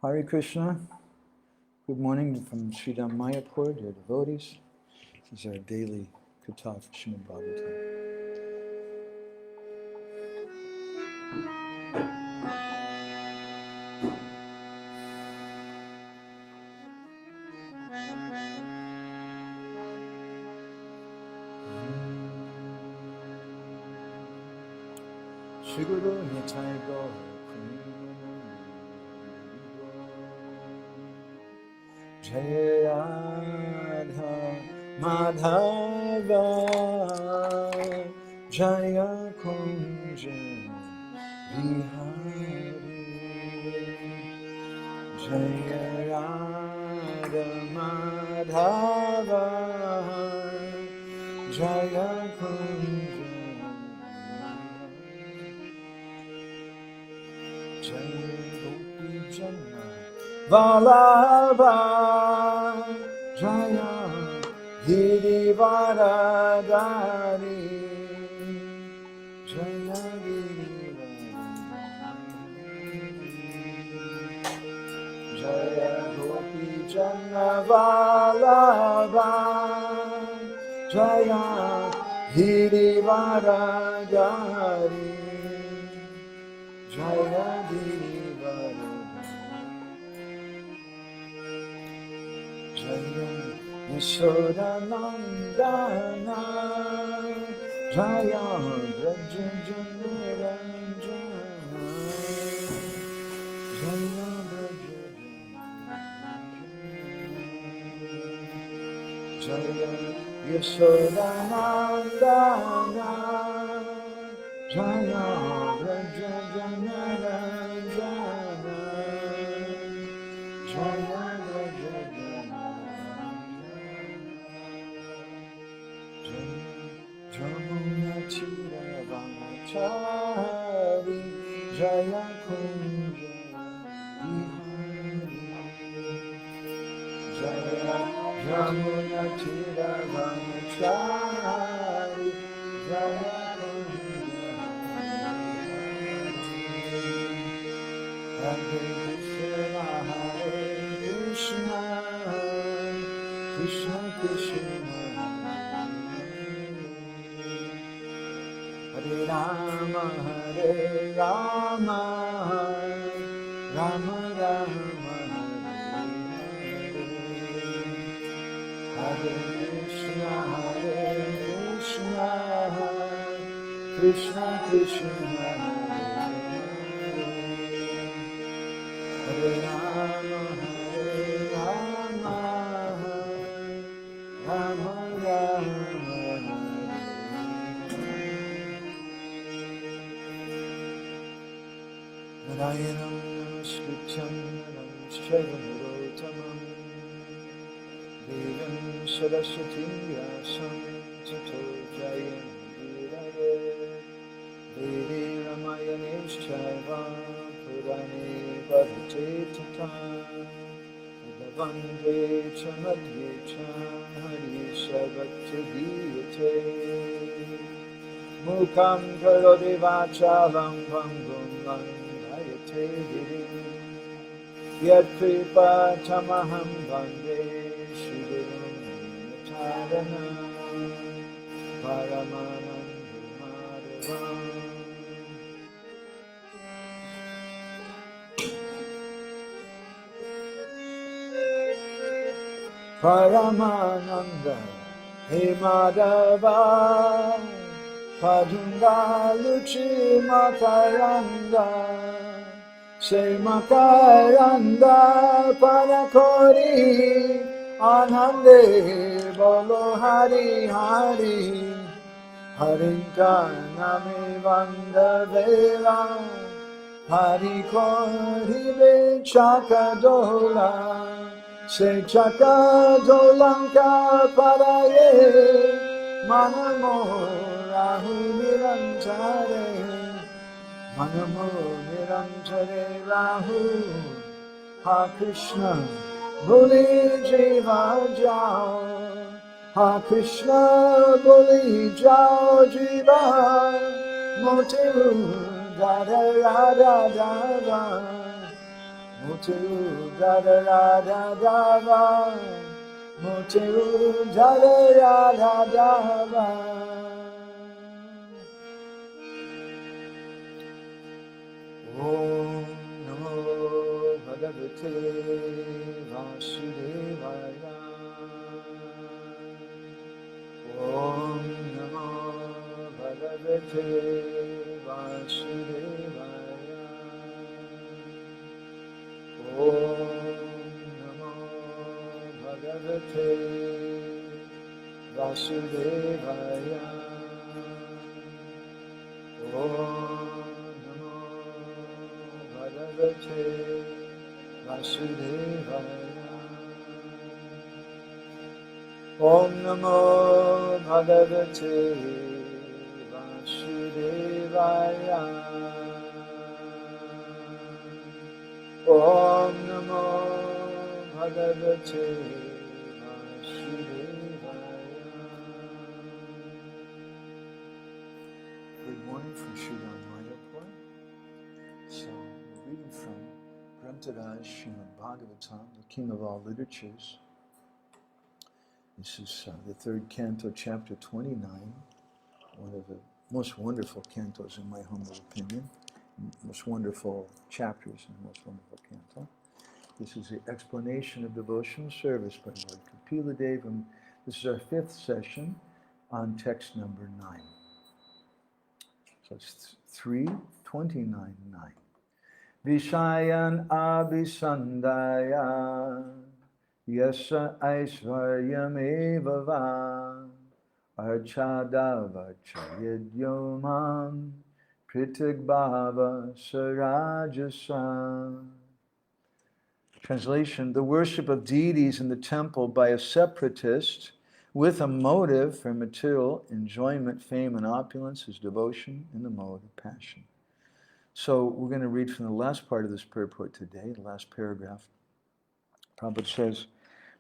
Hare Krishna. Good morning from Sridham Mayapur, dear devotees. This is our daily Katha for Srimad Bhagavatam. Shri Guru Nitai Gaur Jaya Radha Madhava Jaya Kunja Vihari Jaya Radha Madhava Jaya Kunja Jaya Gopi Janna Vallabha Jaya Girivaradari Jaya Girivaradari Jaya Gopi Janna Vallabha Jaya Girivaradari Jaya Girivaradari Jaya Yashodanandana Jaya Braja Janaranjana Jaya Braja Jaya Yashodanandana Jaya Braja Janaranjana Jaya Braja Jamuna Chira Vanachari Jaya Kunja Vihari Jaya Jamuna Chira Vanachari Jaya Kunja Hare Krishna Krishna Krishna Hare Rama Hare Rama Rama Rama Hare Krishna Krishna Krishna Hare Rama Rama Rama Narayanam Namaskrityam Naram Chaivanarottamam Devam Saraswatim Vyasam Tato Jayamudiraye Vede Ramayaneshchaiva Purane Bhagavate Tata Bhavande Cha Madhye Cha Hari Sarvatra Diyate Mukam Karoti Vachalam Bhangum Langayate Giri Yat Kripa Tamaham Bhande Shri Guru Charanam Paramananda Madhavam Paramananda He Madhava Pajunga Luchi Makaranda Se Makaranda Panakori Anande Bolo Hari Hari Harinka Nami Vanda Vela Hari Kori Chakadola Se Chakadolanka Paraye Manamo Rahu Nirantare Manamo Nirantare Rahu Ha Krishna Boli Jiva Jao Ha Krishna Boli Jao Jiva Motiru Dada Dada Dada Mute Radha Radha Dava, Mute Radha Radha Dava. Om Namo Bhagavate Vasudevaya. Om Namo Bhagavate Vasudevaya. Om Namo Bhagavate Vasudevaya. Om Namo Bhagavate Vasudevaya. Om Namo Bhagavate Vasudevaya. Om Namo Bhagavate Vasudevaya. Good morning from Sridhar Mayapur. So, we're reading from Grantaraj Srimad Bhagavatam, the king of all literatures. This is the third canto, chapter 29, one of the most wonderful cantos in my humble opinion, most wonderful chapters in the most wonderful canto. This is the explanation of devotional service by Lord Kapila Deva. This is our fifth session on text number 9. So it's 3:29:9. Vishayan abhisandaya yasa aishvaryameva va archadava chayedyomam pritigbhava sarajasa. Translation: the worship of deities in the temple by a separatist with a motive for material enjoyment, fame, and opulence is devotion in the mode of passion. So we're going to read from the last part of this purport today, the last paragraph. Prabhupada says,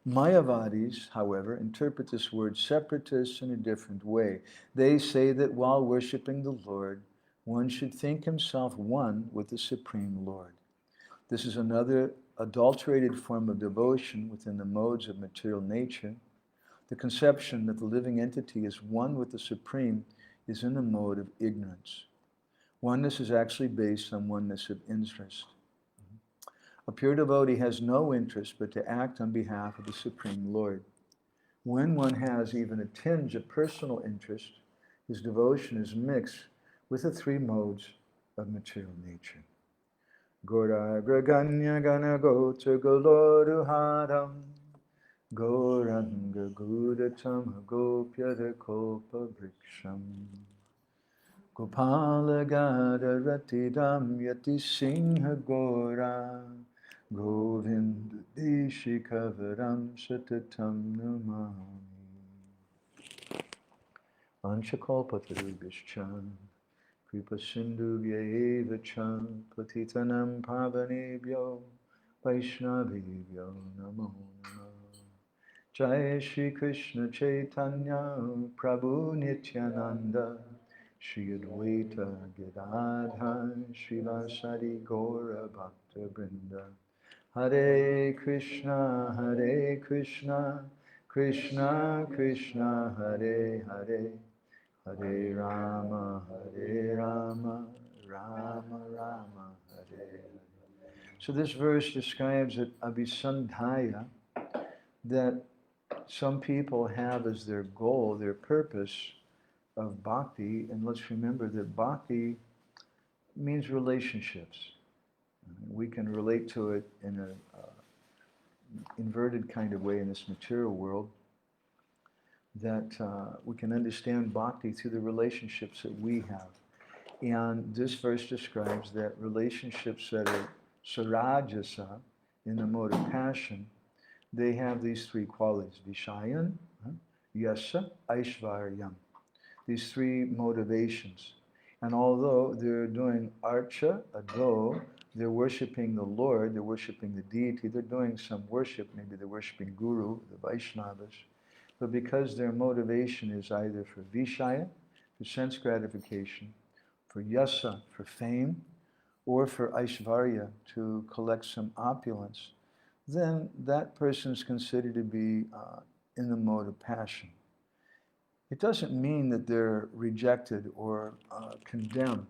Mayavadis, however, interpret this word separatists in a different way. They say that while worshiping the Lord, one should think himself one with the Supreme Lord. This is another adulterated form of devotion within the modes of material nature. The conception that the living entity is one with the Supreme is in the mode of ignorance. Oneness is actually based on oneness of interest. A pure devotee has no interest but to act on behalf of the Supreme Lord. When one has even a tinge of personal interest, his devotion is mixed with the three modes of material nature. Gora Graganya Gana Gotra Goloruharam Goranga Gudatam Gopyada Kopa Briksham Gopala Gada Ratidam Yati Singha Gora Govinda Deshikavaram Satatam Namami Anshakalpatarubhishchan Kripa Sindhu Vyevachan Patitanam Pavanebhyo Vaishnavibhyo Namo Namo Jai Shri Krishna Chaitanya Prabhu Nityananda Shri Advaita Gadadhar Shri Vasadi Gaura Bhakta Vrinda Hare Krishna Krishna Krishna Hare Hare Hare Rama Rama Rama Hare Hare. So this verse describes that abhisandhaya, that some people have as their goal, their purpose of bhakti, and let's remember that bhakti means relationships. We can relate to it in an inverted kind of way in this material world, that we can understand bhakti through the relationships that we have. And this verse describes that relationships that are sarajasa, in the mode of passion, they have these three qualities, vishayan, yasa, aishvaryam. These three motivations. And although they're doing archa, ado, they're worshiping the Lord, they're worshiping the deity, they're doing some worship, maybe they're worshiping Guru, the Vaishnavas, but because their motivation is either for vishaya, for sense gratification, for yasa, for fame, or for Aishvarya, to collect some opulence, then that person is considered to be in the mode of passion. It doesn't mean that they're rejected or condemned,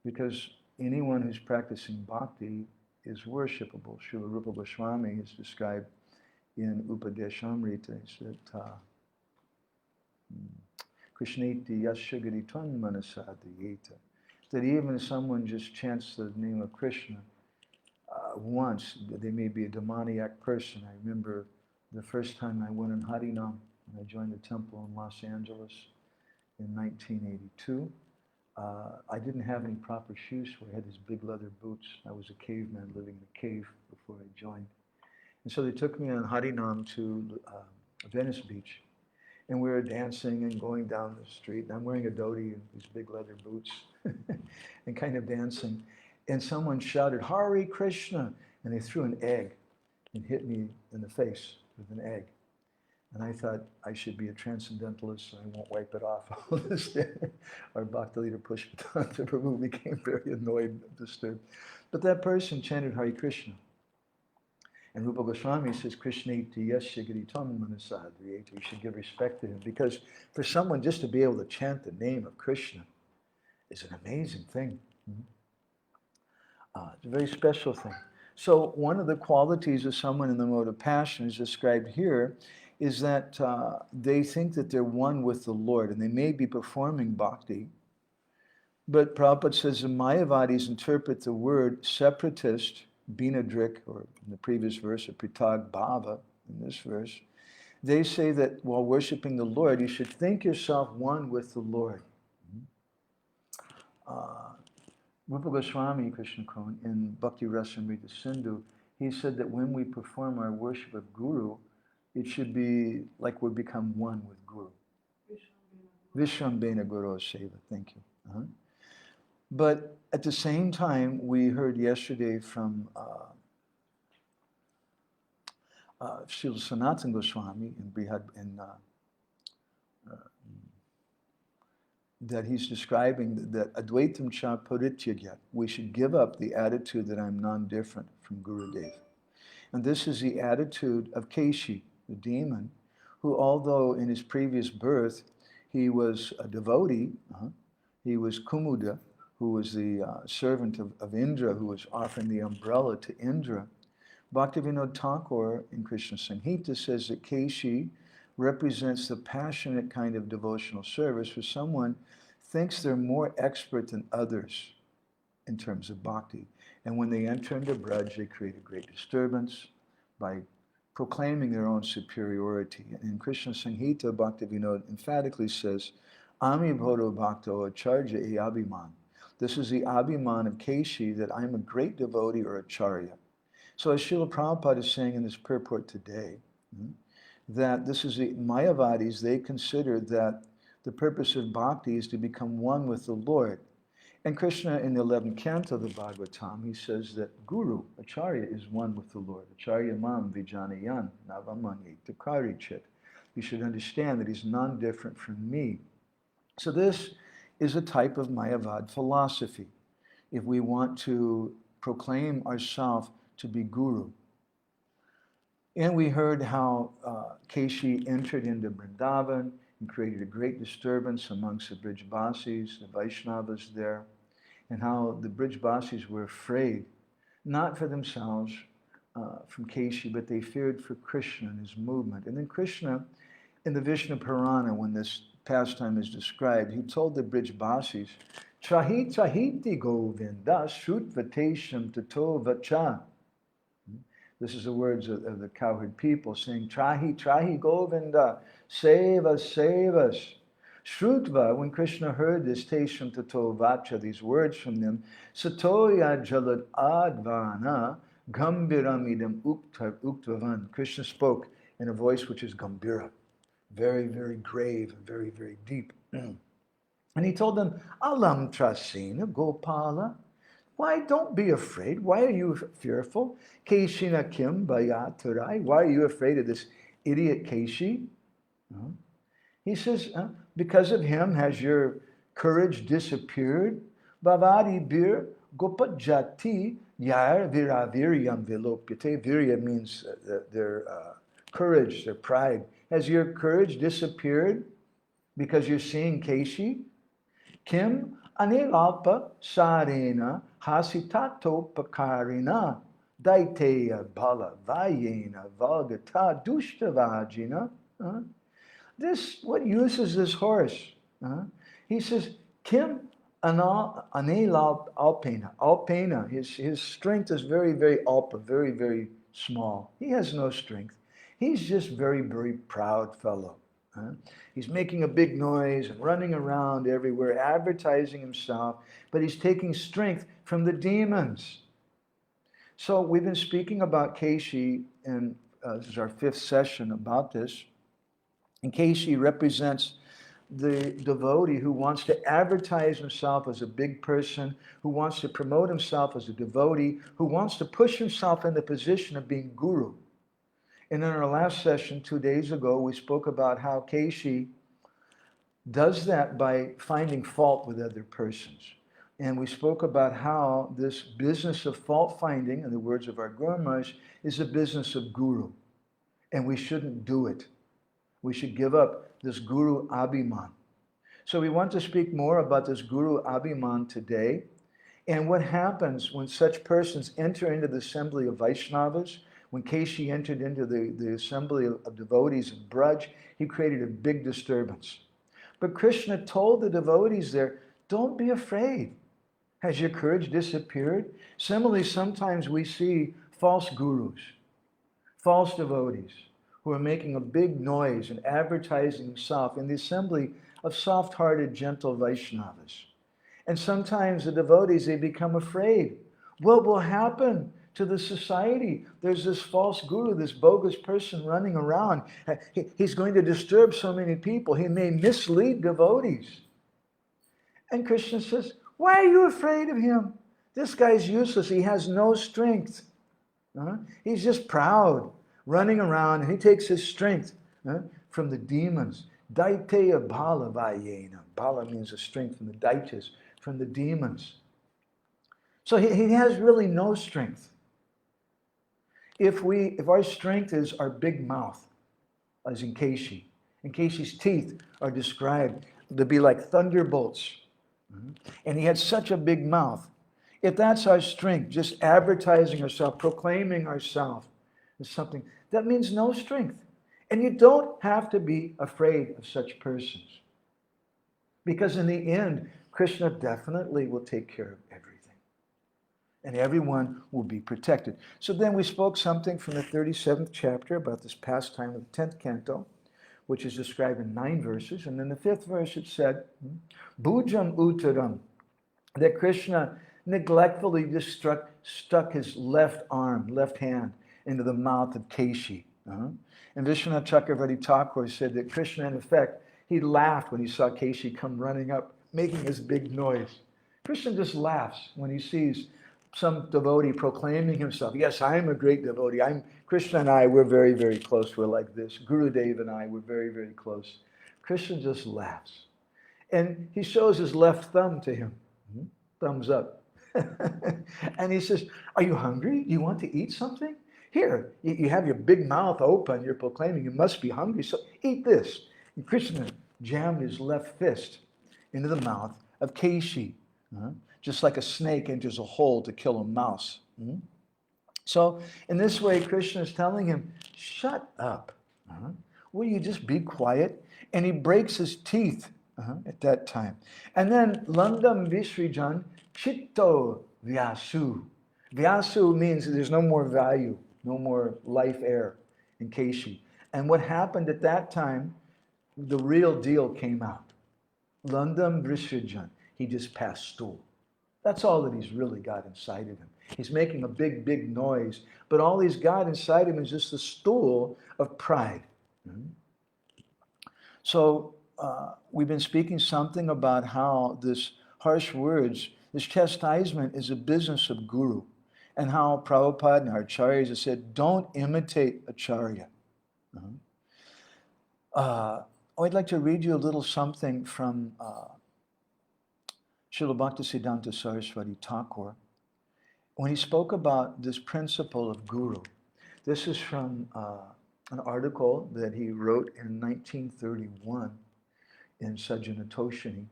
because anyone who's practicing bhakti is worshipable. Srila Rupa Goswami has described in Upadeshamrita that Krishneti Yashagari Twan Manasadhyeta, that even if someone just chants the name of Krishna once, they may be a demoniac person. I remember the first time I went in Harinam, and I joined the temple in Los Angeles in 1982. I didn't have any proper shoes, so I had these big leather boots. I was a caveman living in a cave before I joined. And so they took me on Harinam to Venice Beach. And we were dancing and going down the street. And I'm wearing a dhoti and these big leather boots and kind of dancing. And someone shouted, Hare Krishna. And they threw an egg and hit me in the face with an egg. And I thought I should be a transcendentalist, so I won't wipe it off. Our Bhakti leader Pushpatanta Prabhu became very annoyed and disturbed. But that person chanted Hare Krishna. And Rupa Goswami says, Krishneti Yashagari Tvam Manasadhyeta. You should give respect to him, because for someone just to be able to chant the name of Krishna is an amazing thing. It's a very special thing. So one of the qualities of someone in the mode of passion is described here is that they think that they're one with the Lord, and they may be performing bhakti, but Prabhupada says the Mayavadis interpret the word separatist, Binadrik, or in the previous verse, or Pritag Bhava, in this verse, they say that while worshiping the Lord, you should think yourself one with the Lord. Rupa Goswami, Krishna Kon, in Bhakti Rasamrita Sindhu, he said that when we perform our worship of Guru, it should be like we become one with Guru. Vishrambena Guru Seva, thank you. But at the same time, we heard yesterday from Srila Sanatana Goswami that he's describing that Advaitam Cha Parityagya, we should give up the attitude that I'm non-different from Gurudev. And this is the attitude of Kesi, the demon, who, although in his previous birth he was a devotee, he was Kumuda, who was the servant of Indra, who was offering the umbrella to Indra. Bhaktivinoda Thakur in Krishna Samhita says that Kesi represents the passionate kind of devotional service where someone thinks they're more expert than others in terms of bhakti. And when they enter into Braj, they create a great disturbance by proclaiming their own superiority. And in Krishna Samhita, Bhaktivinoda emphatically says, Ami Bhodo Bhakto Acharya E Abhiman. This is the Abhiman of Kesi, that I'm a great devotee or acharya. So as Srila Prabhupada is saying in this purport today, that this is the Mayavadis, they consider that the purpose of bhakti is to become one with the Lord. And Krishna in the 11th canto of the Bhagavatam, he says that Guru, Acharya, is one with the Lord. Acharya mam vijanayan navamanye takari chit. You should understand that he's non-different from me. So this is a type of Mayavad philosophy. If we want to proclaim ourselves to be Guru. And we heard how Kesi entered into Vrindavan and created a great disturbance amongst the Brijbasis, the Vaishnavas there, and how the Brijbasis were afraid, not for themselves, from Kesi, but they feared for Krishna and his movement. And then Krishna, in the Vishnu Purana, when this pastime is described, he told the Brijbasis, Trahi trahiti govinda shrutvatesham tato vacha. This is the words of the cowherd people saying, Trahi, Trahi Govinda, save us, save us. Shrutva, when Krishna heard this, Tesham Tato Vacha, these words from them, Satoya Jalad Advana, Gambiramidam Uktavan. Krishna spoke in a voice which is Gambira, very, very grave, very, very deep. And he told them, Alam Trasena Gopala. Why, don't be afraid. Why are you fearful? Keshina Kim Bayaturai. Why are you afraid of this idiot Kesi? He says, because of him has your courage disappeared. Bhavadi Bir gopajati yar viraviryam vilopyate. Virya means their courage, their pride. Has your courage disappeared because you're seeing Kesi? Kim anilalpa sarena hasitato pakarina daiteya bala vayena valgata dushtavajina. This, what use is this horse? He says, Kim anelal alpena. Alpena, his strength is very, very alpa, very, very small. He has no strength. He's just very, very proud fellow. He's making a big noise and running around everywhere, advertising himself, but he's taking strength from the demons. So we've been speaking about Kesi, and this is our 5th session about this. And Kesi represents the devotee who wants to advertise himself as a big person, who wants to promote himself as a devotee, who wants to push himself in the position of being guru. And in our last session 2 days ago, we spoke about how Kesi does that by finding fault with other persons. And we spoke about how this business of fault finding, in the words of our Guru Maharaj, is a business of guru. And we shouldn't do it. We should give up this Guru Abhiman. So we want to speak more about this Guru Abhiman today, and what happens when such persons enter into the assembly of Vaishnavas. When Kesi entered into the assembly of devotees in Braj, he created a big disturbance. But Krishna told the devotees there, don't be afraid. Has your courage disappeared? Similarly, sometimes we see false gurus, false devotees, who are making a big noise and advertising himself in the assembly of soft-hearted, gentle Vaishnavas. And sometimes the devotees, they become afraid. What will happen to the society? There's this false guru, this bogus person running around. He's going to disturb so many people. He may mislead devotees. And Krishna says, why are you afraid of him? This guy's useless. He has no strength. He's just proud, running around, and he takes his strength from the demons. Daiteya bala vayena. Bala means the strength from the daityas, from the demons. So he has really no strength. If our strength is our big mouth, as in Kesi, and Kesi's teeth are described to be like thunderbolts, and he had such a big mouth. If that's our strength, just advertising ourselves, proclaiming ourselves as something, that means no strength. And you don't have to be afraid of such persons. Because in the end, Krishna definitely will take care of everything. And everyone will be protected. So then we spoke something from the 37th chapter about this pastime of the 10th canto, which is described in 9 verses. And in the 5th verse it said, Bhujam Uttaram, that Krishna neglectfully just stuck his left arm, left hand, into the mouth of Kesi. And Vishwanath Chakravarti Thakur said that Krishna, in effect, he laughed when he saw Kesi come running up, making his big noise. Krishna just laughs when he sees some devotee proclaiming himself. Yes, I am a great devotee. Krishna and I, we're very, very close. We're like this. Gurudev and I, we're very, very close. Krishna just laughs. And he shows his left thumb to him. Thumbs up. And he says, are you hungry? Do you want to eat something? Here, you have your big mouth open. You're proclaiming you must be hungry. So eat this. And Krishna jammed his left fist into the mouth of Kesi. Just like a snake enters a hole to kill a mouse. So in this way, Krishna is telling him, shut up. Will you just be quiet? And he breaks his teeth at that time. And then Landam Visrijan Chitto Vyasu. Vyasu means there's no more value, no more life air in Kesi. And what happened at that time, the real deal came out. Landam Visrijan. He just passed stool. That's all that he's really got inside of him. He's making a big, big noise, but all he's got inside him is just a stool of pride. So we've been speaking something about how this harsh words, this chastisement is a business of guru, and how Prabhupada and our acaryas have said, don't imitate acharya. I'd like to read you a little something from Srila Bhaktisiddhanta Saraswati Thakur, when he spoke about this principle of guru, this is from an article that he wrote in 1931 in Sajjana Toshini.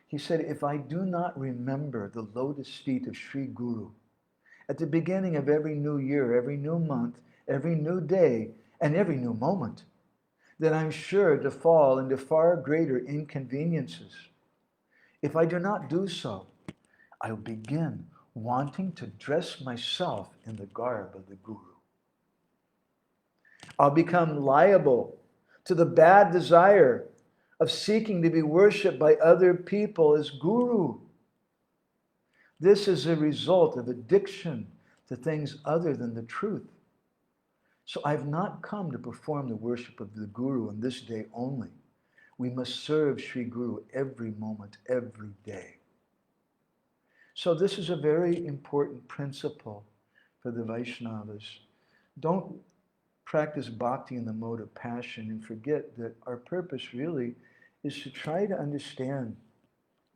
He said, if I do not remember the lotus feet of Sri Guru at the beginning of every new year, every new month, every new day, and every new moment, then I'm sure to fall into far greater inconveniences. If I do not do so, I'll begin wanting to dress myself in the garb of the Guru. I'll become liable to the bad desire of seeking to be worshipped by other people as Guru. This is a result of addiction to things other than the truth. So I've not come to perform the worship of the Guru on this day only. We must serve Sri Guru every moment, every day. So this is a very important principle for the Vaishnavas. Don't practice bhakti in the mode of passion and forget that our purpose really is to try to understand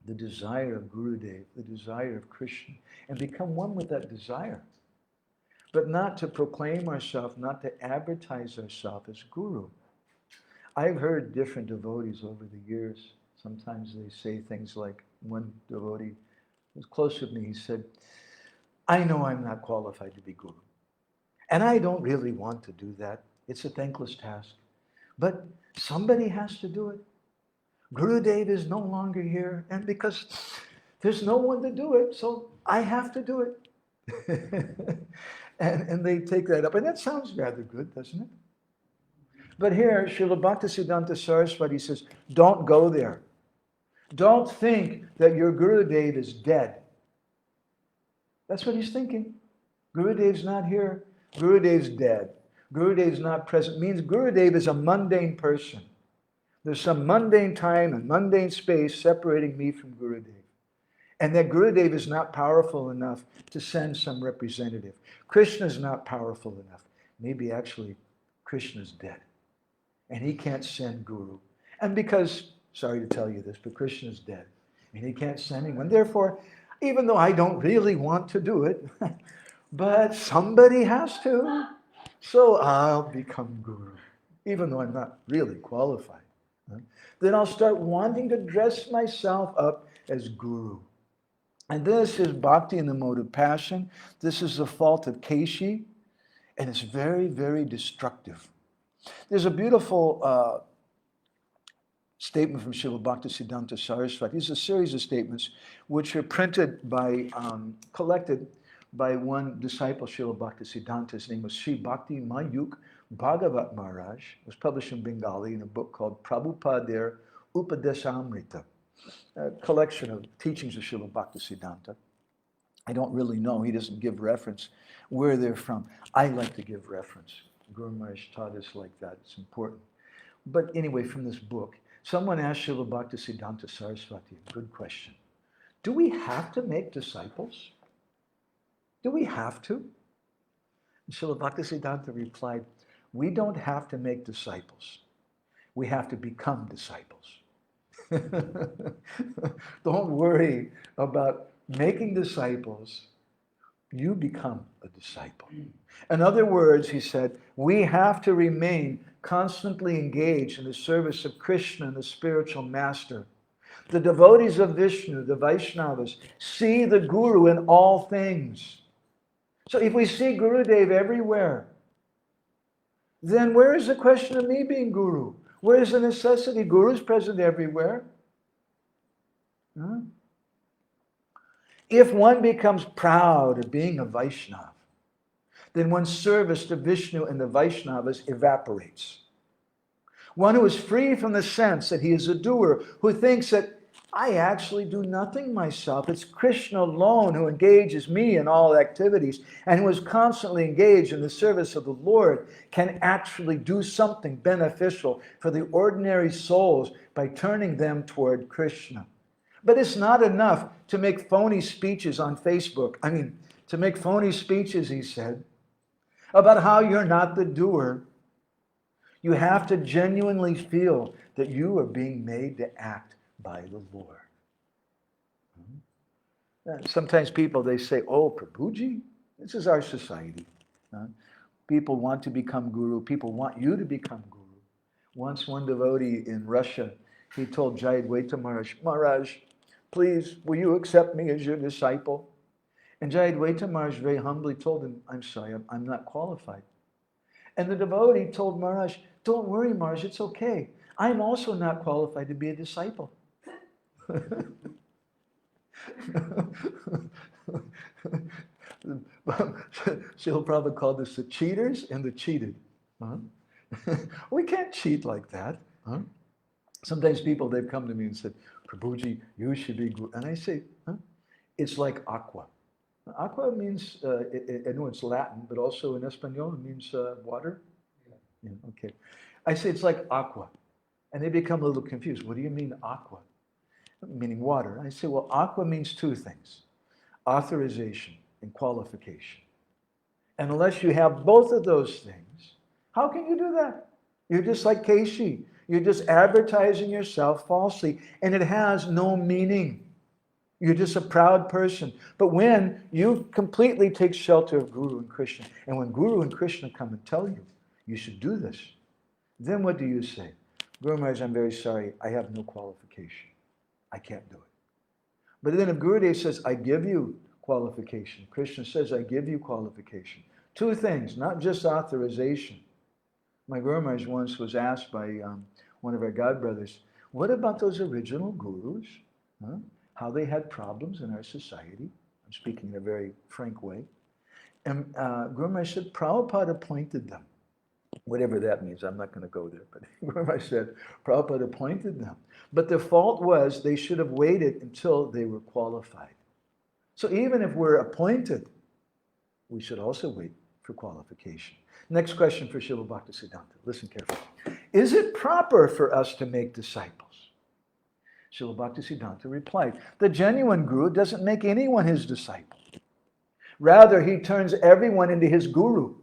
the desire of Gurudev, the desire of Krishna, and become one with that desire. But not to proclaim ourselves, not to advertise ourselves as Guru. I've heard different devotees over the years. Sometimes they say things like, one devotee who was close with me, he said, I know I'm not qualified to be Guru. And I don't really want to do that. It's a thankless task. But somebody has to do it. Gurudev is no longer here, and because there's no one to do it, so I have to do it. and they take that up. And that sounds rather good, doesn't it? But here, Srila Bhaktisiddhanta Saraswati says, don't go there. Don't think that your Gurudev is dead. That's what he's thinking. Gurudev's not here. Gurudev's dead. Gurudev's not present. It means Gurudev is a mundane person. There's some mundane time and mundane space separating me from Gurudev. And that Gurudev is not powerful enough to send some representative. Krishna's not powerful enough. Maybe actually Krishna's dead. And he can't send Guru. And because, sorry to tell you this, but Krishna's dead. And he can't send anyone. Therefore, even though I don't really want to do it, but somebody has to, so I'll become Guru, even though I'm not really qualified. Then I'll start wanting to dress myself up as Guru. And this is bhakti in the mode of passion. This is the fault of Kesi, and it's very, very destructive. There's a beautiful statement from Srila Bhaktisiddhanta Saraswati. These are a series of statements which are printed by, collected by one disciple, Srila Bhaktisiddhanta. His name was Sri Bhakti Mayuk Bhagavat Maharaj. It was published in Bengali in a book called Prabhupada Upadesamrita, a collection of teachings of Srila Bhaktisiddhanta. I don't really know. He doesn't give reference where they're from. I like to give reference. Guru Maharaj taught us like that. It's important. But anyway, from this book, someone asked Srila Bhaktisiddhanta Saraswati a good question. Do we have to make disciples? Do we have to? And Srila Bhaktisiddhanta replied, we don't have to make disciples. We have to become disciples. Don't worry about making disciples. You become a disciple. In other words, he said, we have to remain constantly engaged in the service of Krishna and the spiritual master. The devotees of Vishnu, the Vaishnavas, see the Guru in all things. So if we see Gurudev everywhere, then where is the question of me being Guru? Where is the necessity? Guru is present everywhere. Huh? If one becomes proud of being a Vaishnava, then one's service to Vishnu and the Vaishnavas evaporates. One who is free from the sense that he is a doer, who thinks that I actually do nothing myself. It's Krishna alone who engages me in all activities, and who is constantly engaged in the service of the Lord, can actually do something beneficial for the ordinary souls by turning them toward Krishna. But it's not enough to make phony speeches on Facebook. To make phony speeches, he said, about how you're not the doer. You have to genuinely feel that you are being made to act by the Lord. Sometimes people, they say, oh, Prabhuji, this is our society. People want to become guru. People want you to become guru. Once one devotee in Russia, he told Jayadvaita Maharaj, Maharaj, please, will you accept me as your disciple? And Jayadvaita Maharaj very humbly told him, I'm sorry, I'm not qualified. And the devotee told Maharaj, don't worry, Maharaj, it's okay. I'm also not qualified to be a disciple. Srila Prabhupada called this the cheaters and the cheated. Huh? We can't cheat like that. Huh? Sometimes people, they've come to me and said, Prabhuji, you should be guru. And I say, huh? It's like aqua. Aqua means, I know it's Latin, but also in Espanol it means water. Yeah, okay. I say it's like aqua. And they become a little confused. What do you mean aqua? Meaning water. I say, well, aqua means two things. Authorization and qualification. And unless you have both of those things, how can you do that? You're just like Kesi. You're just advertising yourself falsely, and it has no meaning. You're just a proud person. But when you completely take shelter of Guru and Krishna, and when Guru and Krishna come and tell you, you should do this, then what do you say? Guru Maharaj, I'm very sorry, I have no qualification. I can't do it. But then if Gurudev says, I give you qualification, Krishna says, I give you qualification. Two things, not just authorization. My Guru Maharaj once was asked by one of our godbrothers, what about those original gurus? Huh? How they had problems in our society? I'm speaking in a very frank way. And Guru Maharaj said, Prabhupada appointed them. Whatever that means, I'm not going to go there. But Guru Maharaj said, Prabhupada appointed them. But the fault was they should have waited until they were qualified. So even if we're appointed, we should also wait for qualification. Next question for Srila Bhaktisiddhanta. Listen carefully. Is it proper for us to make disciples? Srila Bhaktisiddhanta replied, the genuine Guru doesn't make anyone his disciple. Rather, he turns everyone into his Guru.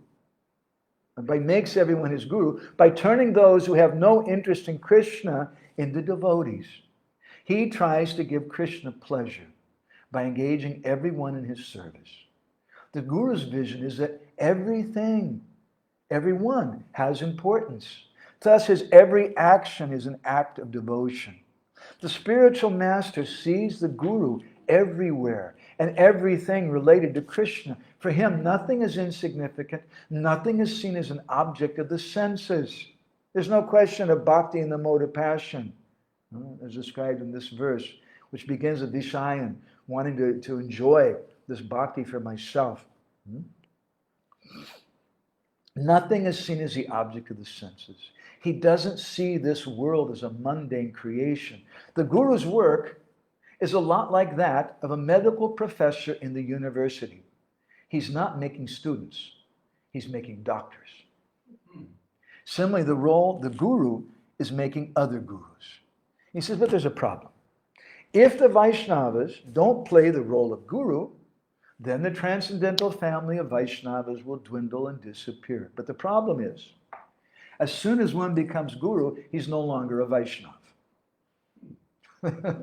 And makes everyone his Guru by turning those who have no interest in Krishna into devotees. He tries to give Krishna pleasure by engaging everyone in his service. The Guru's vision is that everyone has importance. Thus, his every action is an act of devotion. The spiritual master sees the Guru everywhere and everything related to Krishna. For him, nothing is insignificant. Nothing is seen as an object of the senses. There's no question of bhakti in the mode of passion, as described in this verse, which begins with Vishayan, wanting to enjoy this bhakti for myself. Nothing is seen as the object of the senses. He doesn't see this world as a mundane creation. The Guru's work is a lot like that of a medical professor in the university. He's not making students. He's making doctors. Similarly, the Guru is making other Gurus. He says, but there's a problem. If the Vaishnavas don't play the role of Guru, then the transcendental family of Vaishnavas will dwindle and disappear. But the problem is, as soon as one becomes Guru, he's no longer a Vaishnava.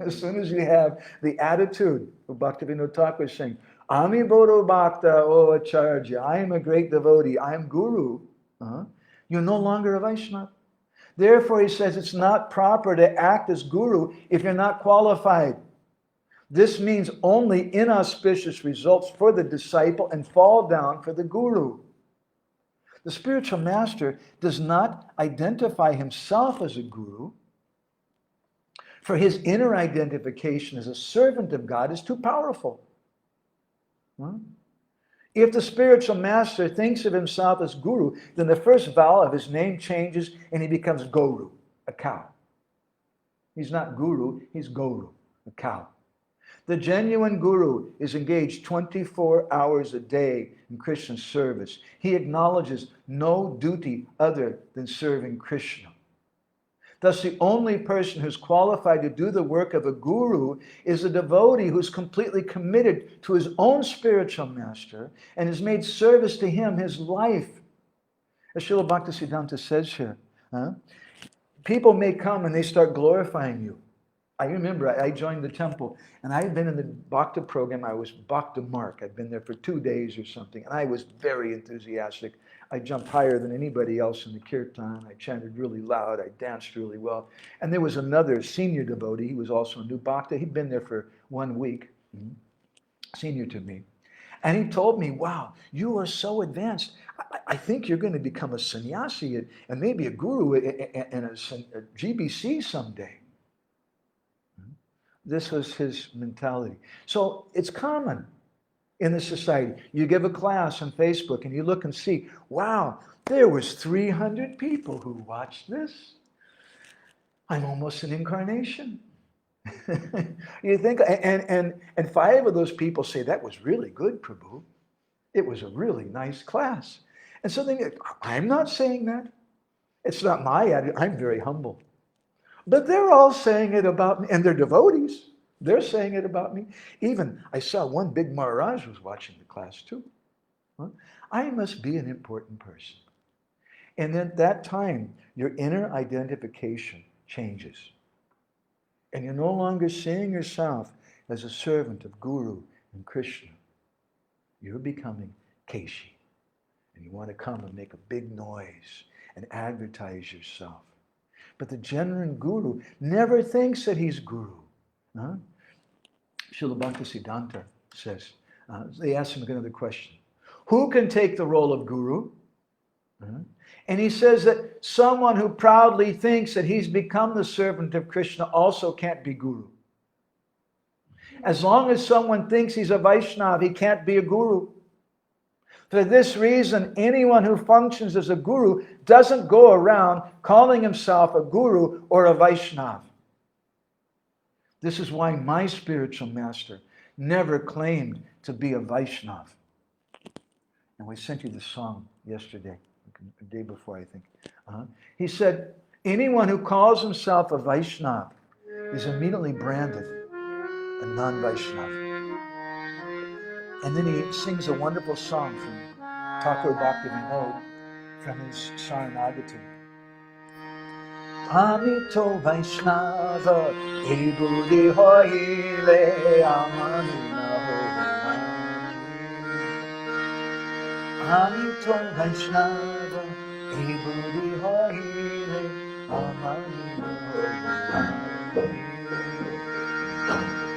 As soon as you have the attitude of Bhaktivinoda Thakur saying, Ami Bodho Bhakta, O Acharya, I am a great devotee, I am Guru, you're no longer a Vaishnava. Therefore, he says it's not proper to act as Guru if you're not qualified. This means only inauspicious results for the disciple and fall down for the Guru. The spiritual master does not identify himself as a Guru, for his inner identification as a servant of God is too powerful. If the spiritual master thinks of himself as Guru, then the first vowel of his name changes and he becomes Goru, a cow. He's not Guru, he's Goru, a cow. The genuine Guru is engaged 24 hours a day in Krishna's service. He acknowledges no duty other than serving Krishna. Thus, the only person who's qualified to do the work of a Guru is a devotee who's completely committed to his own spiritual master and has made service to him his life. As Srila Bhaktisiddhanta says here, people may come and they start glorifying you. I remember I joined the temple, and I had been in the Bhakti program. I was Bhakti Mark. I'd been there for 2 days or something, and I was very enthusiastic. I jumped higher than anybody else in the kirtan. I chanted really loud. I danced really well. And there was another senior devotee. He was also a new Bhakta. He'd been there for 1 week, senior to me. And he told me, wow, you are so advanced. I think you're going to become a sannyasi and maybe a guru and a GBC someday. This was his mentality. So it's common in the society. You give a class on Facebook and you look and see, wow, there was 300 people who watched this. I'm almost an incarnation. You think, and 5 of those people say, that was really good, Prabhu. It was a really nice class. And so I'm not saying that. It's not my attitude. I'm very humble. But they're all saying it about me, and they're devotees. They're saying it about me. Even I saw one big Maharaj was watching the class too. I must be an important person. And at that time, your inner identification changes. And you're no longer seeing yourself as a servant of Guru and Krishna. You're becoming Kesi. And you want to come and make a big noise and advertise yourself. But the genuine Guru never thinks that he's Guru. Srila Bhaktisiddhanta says, they asked him another question. Who can take the role of Guru? And he says that someone who proudly thinks that he's become the servant of Krishna also can't be Guru. As long as someone thinks he's a Vaishnava, he can't be a Guru. For this reason, anyone who functions as a Guru doesn't go around calling himself a Guru or a Vaishnava. This is why my spiritual master never claimed to be a Vaishnava. And we sent you the song yesterday, the day before, I think. He said, anyone who calls himself a Vaishnava is immediately branded a non-Vaishnava. And then he sings a wonderful song from Thakur Bhakti Vinod from his Saranagati. Amito Vaishnava ebudi hoile amanina hoile. Amito Vaishnava ebudi hoile amanina hoile.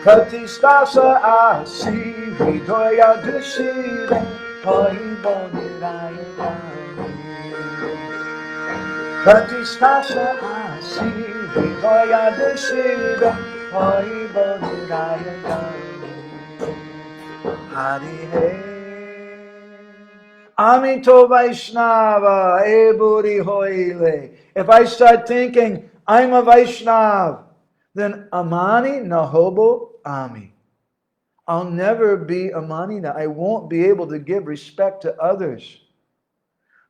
Pratistasa asi hridoya dushire hoibo niraya dani. Pratistasa asi hridoya dushire hoibo niraya dani. Hari He Amito Vaishnava eburi hoile. If I start thinking I'm a Vaishnava, then amani nahobo ami. I'll never be amanina. I won't be able to give respect to others.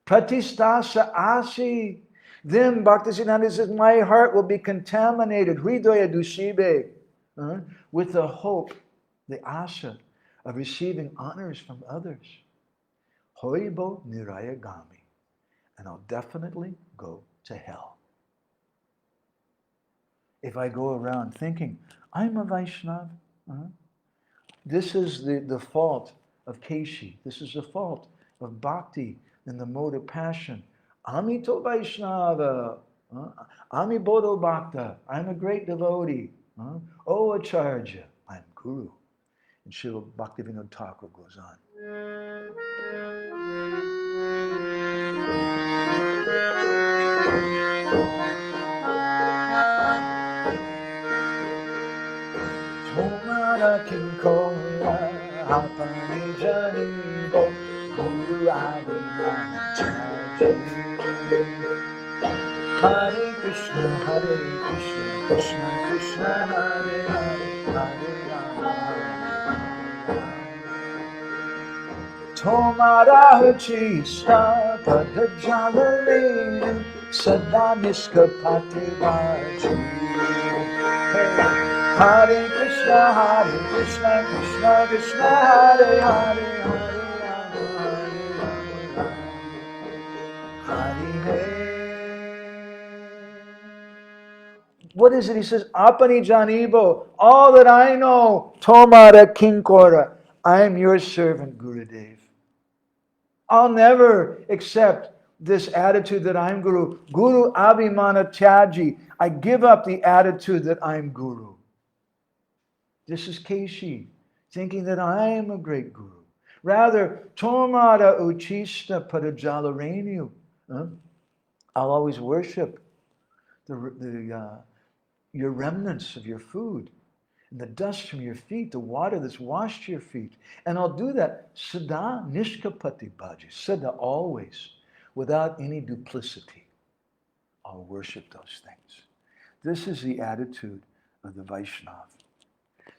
Pratistasa asi. Then Bhaktisiddhanta says, my heart will be contaminated, hridaya dushibe, with the hope, the asha of receiving honors from others. Hoibo nirayagami. And I'll definitely go to hell. If I go around thinking, I'm a Vaishnava, this is the fault of Kesi. This is the fault of Bhakti and the mode of passion. Amito Vaishnava, Ami Bodho Bhakta, I'm a great devotee. Oh Acharya, I'm Guru. And Srila Bhaktivinoda Thakur goes on. Tomara kinkora apani janibo Guru adinana chaji. Hare Krishna, Krishna Krishna, Hare Hare, Hare Rama, Hare Rama. Tomara uchista padajalalini sada niskapati vaji. Hare Krishna, Krishna Krishna, Hare Hare, Hare Rama, Hare Rama. What is it? He says, Apani Janibo, all that I know, Tomara Kinkora, I am your servant, Gurudev. I'll never accept this attitude that I'm Guru. Guru Abhimana Tyaji. I give up the attitude that I'm Guru. This is Kesi, thinking that I am a great Guru. Rather, Tomara Uchista Padajalarenu. I'll always worship your remnants of your food, and the dust from your feet, the water that's washed your feet. And I'll do that sada nishkapati bhaji, sada always, without any duplicity. I'll worship those things. This is the attitude of the Vaishnava.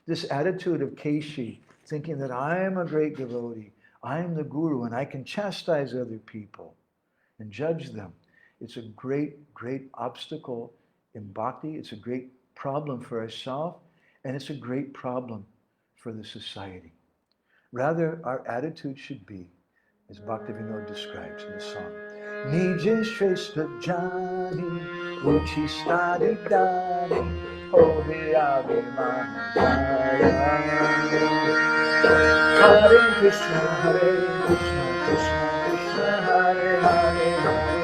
This attitude of Kesi, thinking that I am a great devotee, I am the Guru, and I can chastise other people and judge them. It's a great, great obstacle in Bhakti. It's a great problem for ourselves, and it's a great problem for the society. Rather, our attitude should be, as Bhaktivinoda describes in the song, Nije Shrestha Jani, Uchi Stadi Dani, Hobe Abhimana Hare Krishna, Hare Krishna, Krishna Krishna, Hare Hare, Hare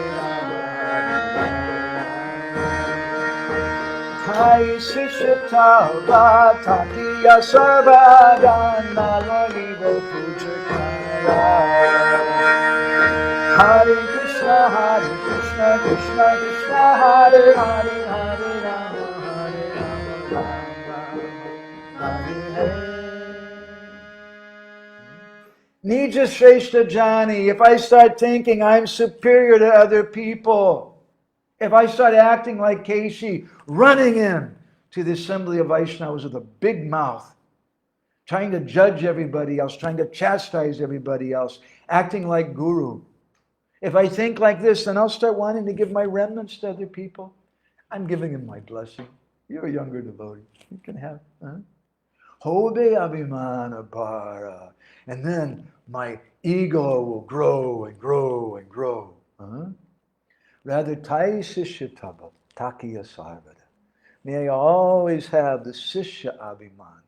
Hai Sishatava Takiya Sarvada Nalalivo Pujakara Hare Krishna, Krishna Krishna, Hare Hare, Hare Rama, Hare Rama, Hare Hare. Nija Shrestha Jani, if I start thinking I'm superior to other people, if I start acting like Kesi, running in to the assembly of Vaishnavas with a big mouth, trying to judge everybody else, trying to chastise everybody else, acting like Guru. If I think like this, then I'll start wanting to give my remnants to other people. I'm giving him my blessing. You're a younger devotee. You can have. Hobe Abhimana Para. And then my ego will grow and grow and grow. Rather, Tai Sishyataba, Takiya Sarvada. May I always have the Sishya Abhiman,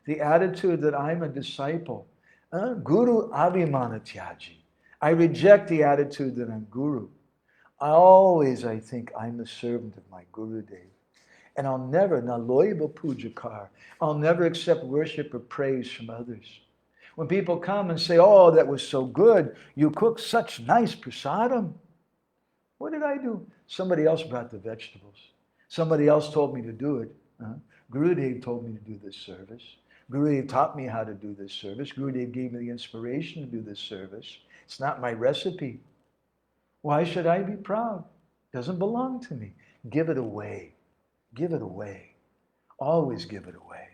the attitude that I'm a disciple. Guru Abhimana Tyaji. I reject the attitude that I'm Guru. I think I'm the servant of my Gurudev. And I'll never, Naloiva Pujakar, I'll never accept worship or praise from others. When people come and say, oh, that was so good, you cooked such nice prasadam. What did I do? Somebody else brought the vegetables. Somebody else told me to do it. Gurudev told me to do this service. Gurudev taught me how to do this service. Gurudev gave me the inspiration to do this service. It's not my recipe. Why should I be proud? It doesn't belong to me. Give it away. Give it away. Always give it away.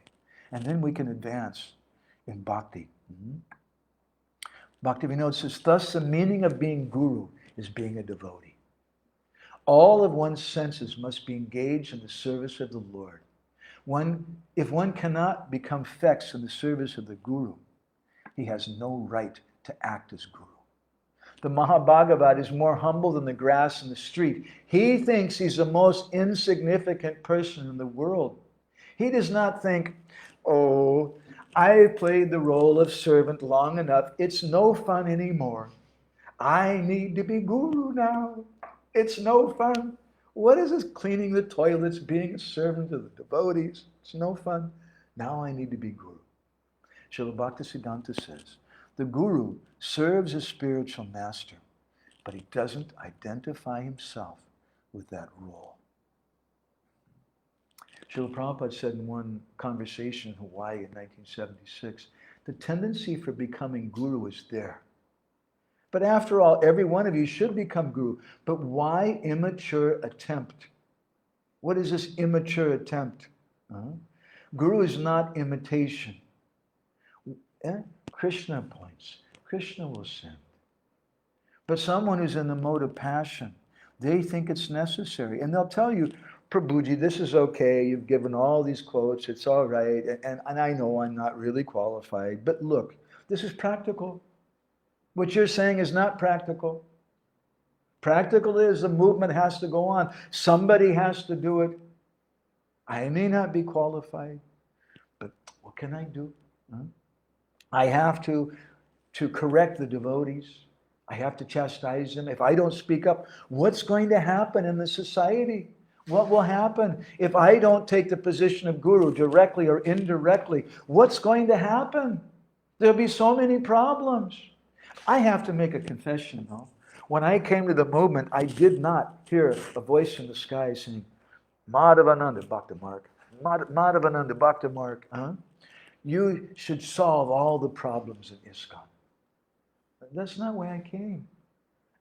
And then we can advance in bhakti. Bhaktivinoda says, thus the meaning of being Guru is being a devotee. All of one's senses must be engaged in the service of the Lord. If one cannot become fixed in the service of the Guru, he has no right to act as Guru. The Mahabhagavat is more humble than the grass in the street. He thinks he's the most insignificant person in the world. He does not think, oh, I've played the role of servant long enough. It's no fun anymore. I need to be Guru now. It's no fun. What is this cleaning the toilets, being a servant of the devotees? It's no fun. Now I need to be Guru. Srila Bhaktisiddhanta says, the Guru serves as spiritual master, but he doesn't identify himself with that role. Srila Prabhupada said in one conversation in Hawaii in 1976, the tendency for becoming Guru is there. But after all, every one of you should become Guru. But why immature attempt? What is this immature attempt? Guru is not imitation. Krishna points. Krishna will send. But someone who's in the mode of passion, they think it's necessary. And they'll tell you, Prabhuji, this is okay. You've given all these quotes. It's all right. And I know I'm not really qualified. But look, this is practical. What you're saying is not practical. Practical is the movement has to go on. Somebody has to do it. I may not be qualified, but what can I do? Huh? I have to correct the devotees. I have to chastise them. If I don't speak up, what's going to happen in the society? What will happen if I don't take the position of guru directly or indirectly? What's going to happen? There'll be so many problems. I have to make a confession, though. When I came to the movement, I did not hear a voice in the sky saying, Madhavananda Bhakti Mark, Madhavananda Bhakti Mark, huh? You should solve all the problems in ISKCON. That's not why I came.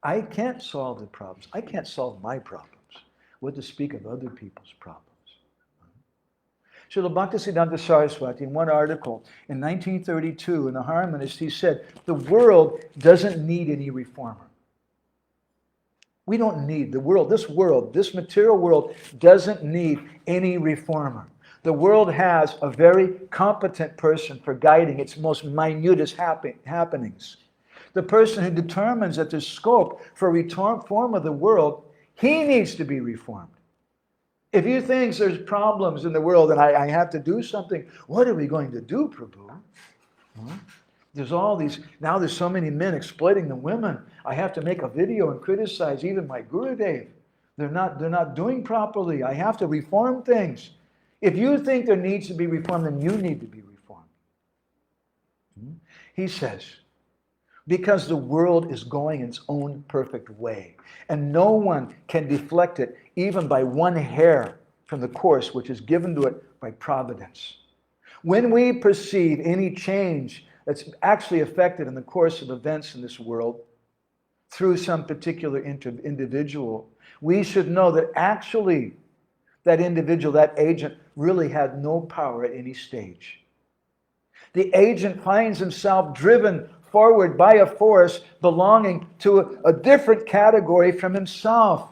I can't solve the problems. I can't solve my problems. What to speak of other people's problems. Srila Bhaktisiddhanta Saraswati, in one article in 1932 in The Harmonist, he said, the world doesn't need any reformer. We don't need the world, this material world doesn't need any reformer. The world has a very competent person for guiding its most minutest happenings. The person who determines that there's scope for reform of the world, he needs to be reformed. If you think there's problems in the world and I have to do something, what are we going to do, Prabhu? Huh? There's all these, now there's so many men exploiting the women. I have to make a video and criticize even my Gurudev. They're not doing properly. I have to reform things. If you think there needs to be reform, then you need to be reformed. He says, because the world is going its own perfect way, and no one can deflect it even by one hair from the course which is given to it by providence. When we perceive any change that's actually affected in the course of events in this world through some particular individual, we should know that actually that individual, that agent, really had no power at any stage. The agent finds himself driven forward by a force belonging to a different category from himself.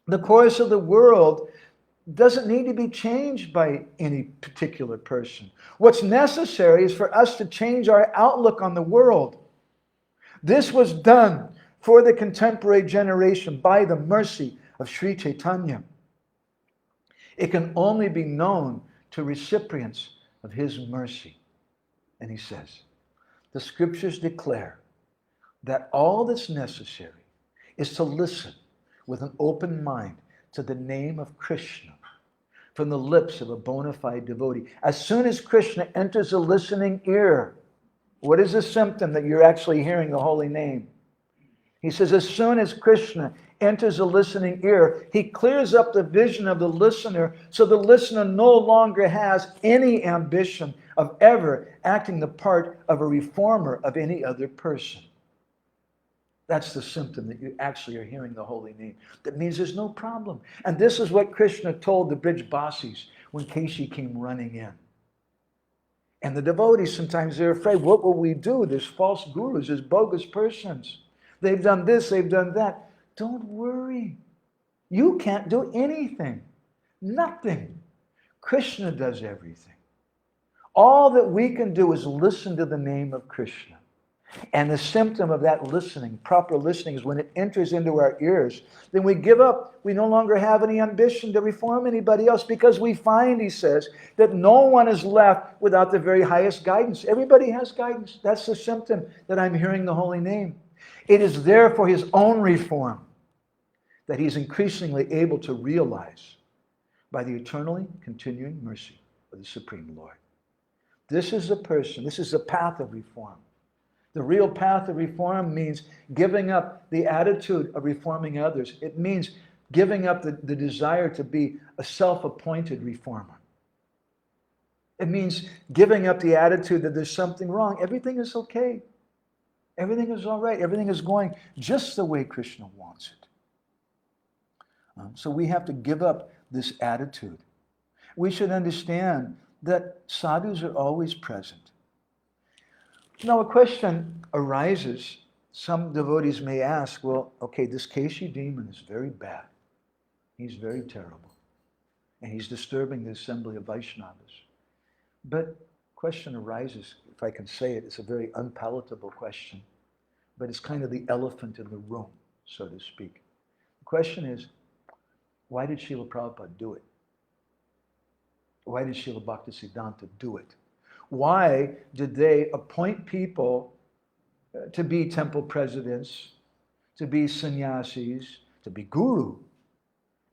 The course of the world doesn't need to be changed by any particular person. What's necessary is for us to change our outlook on the world. This was done for the contemporary generation by the mercy of Sri Chaitanya. It can only be known to recipients of his mercy. And he says, the scriptures declare that all that's necessary is to listen with an open mind to the name of Krishna from the lips of a bona fide devotee. As soon as Krishna enters a listening ear, what is the symptom that you're actually hearing the holy name? He says, as soon as Krishna enters a listening ear, he clears up the vision of the listener, so the listener no longer has any ambition of ever acting the part of a reformer of any other person. That's the symptom that you actually are hearing the holy name. That means there's no problem. And this is what Krishna told the Brijbasis when Kesi came running in. And the devotees, sometimes they're afraid, what will we do? There's false gurus, there's bogus persons. They've done this, they've done that. Don't worry. You can't do anything. Nothing. Krishna does everything. All that we can do is listen to the name of Krishna. And the symptom of that listening, proper listening, is when it enters into our ears, then we give up. We no longer have any ambition to reform anybody else because we find, he says, that no one is left without the very highest guidance. Everybody has guidance. That's the symptom that I'm hearing the holy name. It is there for his own reform that he's increasingly able to realize by the eternally continuing mercy of the Supreme Lord. This is the person, this is the path of reform. The real path of reform means giving up the attitude of reforming others. It means giving up the desire to be a self-appointed reformer. It means giving up the attitude that there's something wrong. Everything is okay. Everything is all right. Everything is going just the way Krishna wants it. So we have to give up this attitude. We should understand that sadhus are always present. Now a question arises. Some devotees may ask, well, okay, this Kesi demon is very bad. He's very terrible. And he's disturbing the assembly of Vaishnavas. But question arises, if I can say it, it's a very unpalatable question, but it's kind of the elephant in the room, so to speak. The question is, why did Srila Prabhupada do it? Why did Srila Bhaktisiddhanta do it? Why did they appoint people to be temple presidents, to be sannyasis, to be guru,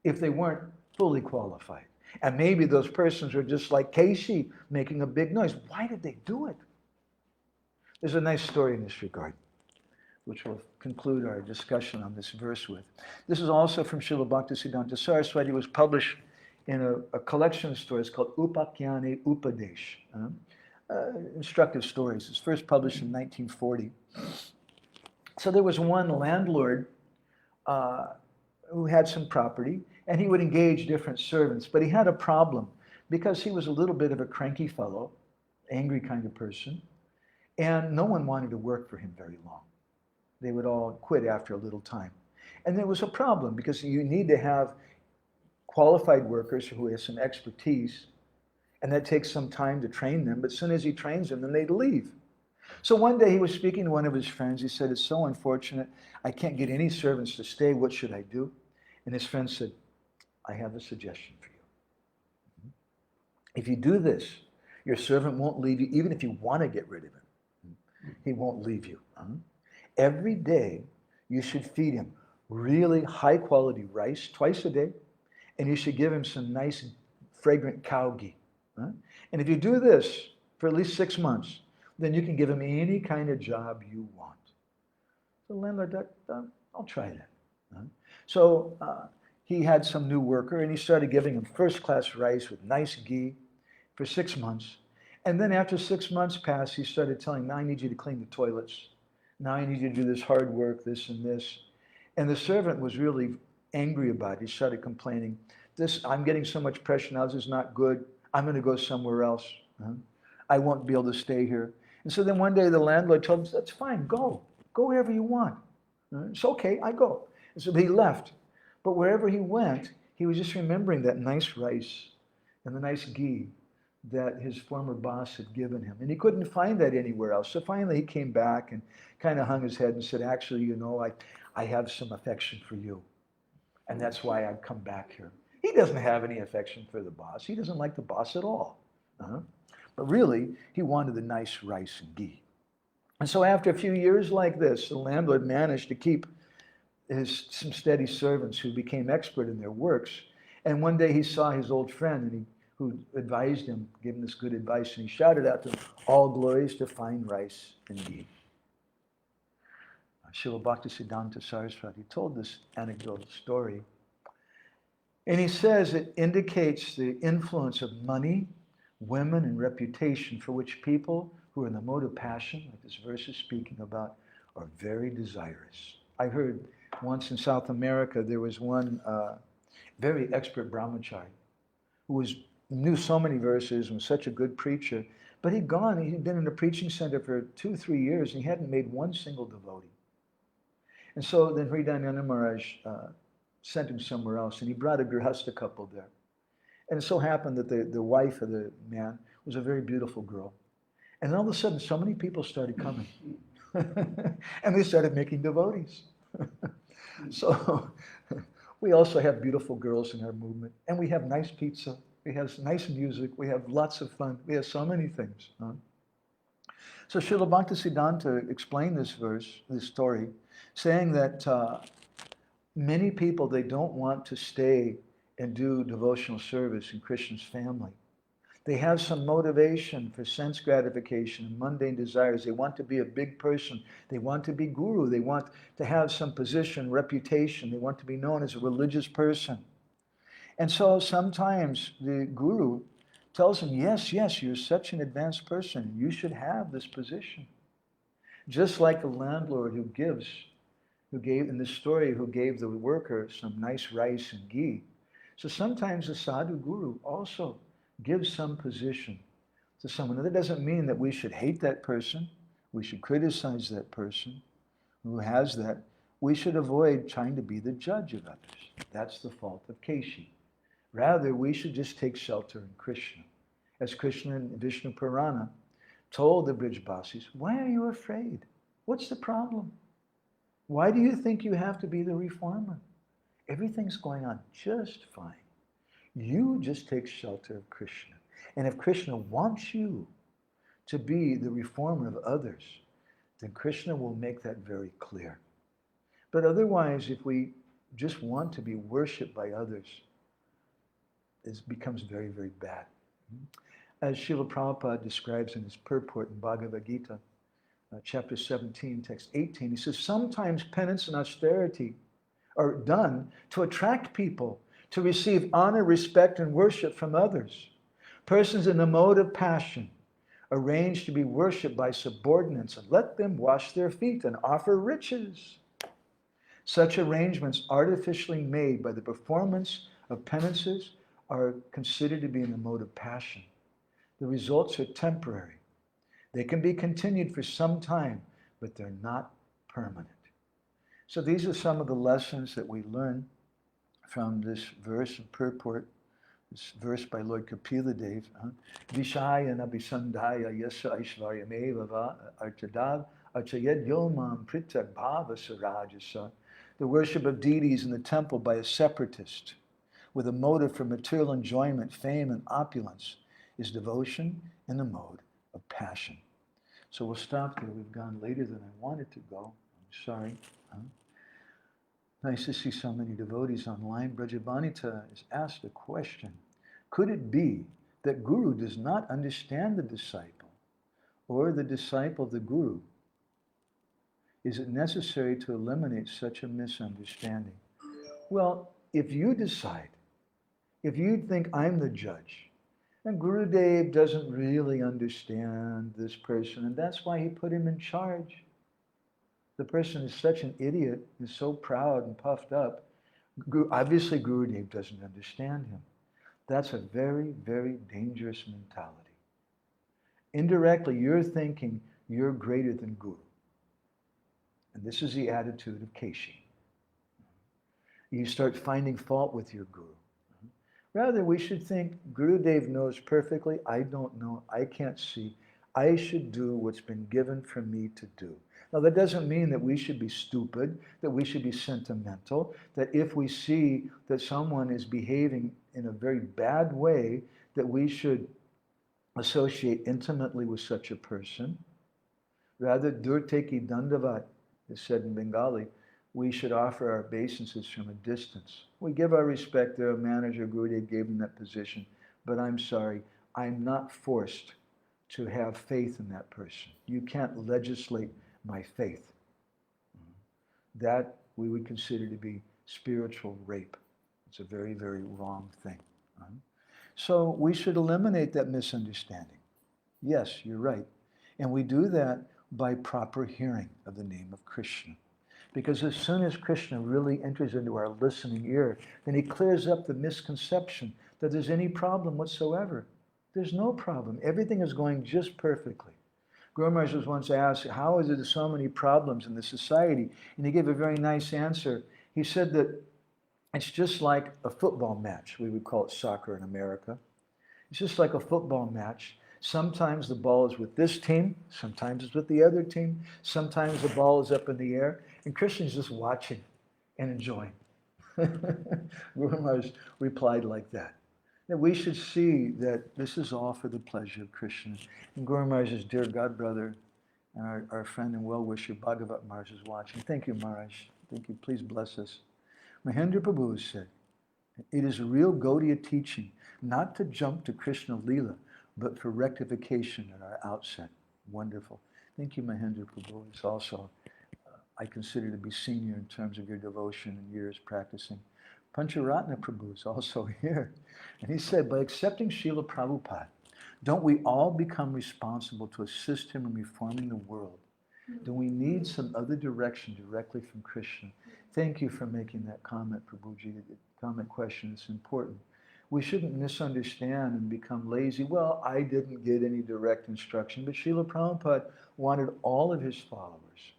if they weren't fully qualified? And maybe those persons were just like Kesi, making a big noise. Why did they do it? There's a nice story in this regard, which we'll conclude our discussion on this verse with. This is also from Srila Bhaktisiddhanta Saraswati. It was published in a collection of stories called Upakyani Upadesh. Instructive stories. It's first published in 1940. So there was one landlord who had some property, and he would engage different servants, but he had a problem because he was a little bit of a cranky fellow, angry kind of person, and no one wanted to work for him very long. They would all quit after a little time. And there was a problem because you need to have qualified workers who have some expertise, and that takes some time to train them, but as soon as he trains them, then they'd leave. So one day he was speaking to one of his friends. He said, "It's so unfortunate. I can't get any servants to stay. What should I do?" And his friend said, "I have a suggestion for you. If you do this, your servant won't leave you, even if you want to get rid of him. He won't leave you. Every day, you should feed him really high-quality rice twice a day, and you should give him some nice, fragrant cow ghee. And if you do this for at least 6 months, then you can give him any kind of job you want." So the landlord thought, "I'll try that." So he had some new worker, and he started giving him first-class rice with nice ghee for 6 months. And then after 6 months passed, he started telling him, "Now I need you to clean the toilets. Now I need you to do this hard work, this and this." And the servant was really angry about it. He started complaining, "I'm getting so much pressure now, this is not good. I'm going to go somewhere else. I won't be able to stay here." And so then one day the landlord told him, "That's fine, go. Go wherever you want." "It's okay, I go." And so he left. But wherever he went, he was just remembering that nice rice and the nice ghee that his former boss had given him. And he couldn't find that anywhere else. So finally he came back and kind of hung his head and said, "Actually, I have some affection for you. And that's why I've come back here." He doesn't have any affection for the boss. He doesn't like the boss at all. But really, he wanted the nice rice and ghee. And so after a few years like this, the landlord managed to keep some steady servants who became expert in their works. And one day he saw his old friend, who advised him, gave him this good advice, and he shouted out to him, "All glories to fine rice and ghee." Srila Bhaktisiddhanta Saraswati told this anecdotal story. And he says it indicates the influence of money, women, and reputation for which people who are in the mode of passion, like this verse is speaking about, are very desirous. I heard once in South America, there was one very expert brahmachari who knew so many verses and was such a good preacher, but he'd been in a preaching center for 2-3 years, and he hadn't made one single devotee. And so then Hridayananda Maharaj sent him somewhere else, and he brought a grihastha couple there. And it so happened that the wife of the man was a very beautiful girl. And all of a sudden, so many people started coming. And they started making devotees. So we also have beautiful girls in our movement. And we have nice pizza. We have nice music. We have lots of fun. We have so many things. So Srila Bhaktisiddhanta explained this story, saying that many people, they don't want to stay and do devotional service in Krishna's family. They have some motivation for sense gratification and mundane desires. They want to be a big person. They want to be guru. They want to have some position, reputation. They want to be known as a religious person. And so sometimes the guru tells them, yes, you're such an advanced person. You should have this position. Just like a landlord who gave in this story, who gave the worker some nice rice and ghee. So sometimes the sadhu guru also gives some position to someone. Now, that doesn't mean that we should hate that person. We should criticize that person who has that. We should avoid trying to be the judge of others. That's the fault of Kesi. Rather, we should just take shelter in Krishna. As Krishna in Vishnu Purana told the Brijbasis, why are you afraid? What's the problem? Why do you think you have to be the reformer? Everything's going on just fine. You just take shelter of Krishna. And if Krishna wants you to be the reformer of others, then Krishna will make that very clear. But otherwise, if we just want to be worshipped by others, it becomes very, very bad. As Srila Prabhupada describes in his purport in Bhagavad Gita, chapter 17, text 18, he says, sometimes penance and austerity are done to attract people to receive honor, respect, and worship from others. Persons in the mode of passion arrange to be worshipped by subordinates and let them wash their feet and offer riches. Such arrangements artificially made by the performance of penances are considered to be in the mode of passion. The results are temporary. They can be continued for some time, but they're not permanent. So these are some of the lessons that we learn from this verse of purport, this verse by Lord Kapila Dev. Vishaya nabhisandhaya yasa aishvaryameva archadav archayed yomam pritak bhava sarajasa. The worship of deities in the temple by a separatist with a motive for material enjoyment, fame, and opulence is devotion in the mode of passion. So we'll stop there. We've gone later than I wanted to go. I'm sorry. Nice to see so many devotees online. Brajabanita has asked a question. Could it be that Guru does not understand the disciple or the disciple the Guru? Is it necessary to eliminate such a misunderstanding? Well, if you decide, if you think I'm the judge, and Gurudev doesn't really understand this person, and that's why he put him in charge. The person is such an idiot, is so proud and puffed up. Obviously, Gurudev doesn't understand him. That's a very, very dangerous mentality. Indirectly, you're thinking you're greater than Guru. And this is the attitude of Kesi. You start finding fault with your Guru. Rather, we should think, Gurudev knows perfectly, I don't know, I can't see. I should do what's been given for me to do. Now, that doesn't mean that we should be stupid, that we should be sentimental, that if we see that someone is behaving in a very bad way, that we should associate intimately with such a person. Rather, durteki dandavat is said in Bengali, we should offer our obeisances from a distance. We give our respect. Their manager, Gurudev, gave him that position. But I'm sorry, I'm not forced to have faith in that person. You can't legislate my faith. That we would consider to be spiritual rape. It's a very, very wrong thing. So we should eliminate that misunderstanding. Yes, you're right. And we do that by proper hearing of the name of Krishna. Because as soon as Krishna really enters into our listening ear, then he clears up the misconception that there's any problem whatsoever. There's no problem. Everything is going just perfectly. Guru Maharaj was once asked, how is it there's so many problems in the society? And he gave a very nice answer. He said that it's just like a football match. We would call it soccer in America. It's just like a football match. Sometimes the ball is with this team, sometimes it's with the other team, sometimes the ball is up in the air, and Krishna's just watching and enjoying. Guru Maharaj replied like that. That we should see that this is all for the pleasure of Krishna. And Guru Maharaj's dear godbrother and our friend and well-wisher Bhagavat Maharaj is watching. Thank you, Maharaj. Thank you. Please bless us. Mahendra Prabhu said, it is a real Gaudiya teaching not to jump to Krishna Leela, but for rectification at our outset. Wonderful. Thank you, Mahendra Prabhu. It's also, I consider to be senior in terms of your devotion and years practicing. Pancharatna Prabhu is also here. And he said, by accepting Srila Prabhupada, don't we all become responsible to assist him in reforming the world? Do we need some other direction directly from Krishna? Thank you for making that comment, Prabhuji. The comment question is important. We shouldn't misunderstand and become lazy. Well, I didn't get any direct instruction, but Srila Prabhupada wanted all of his followers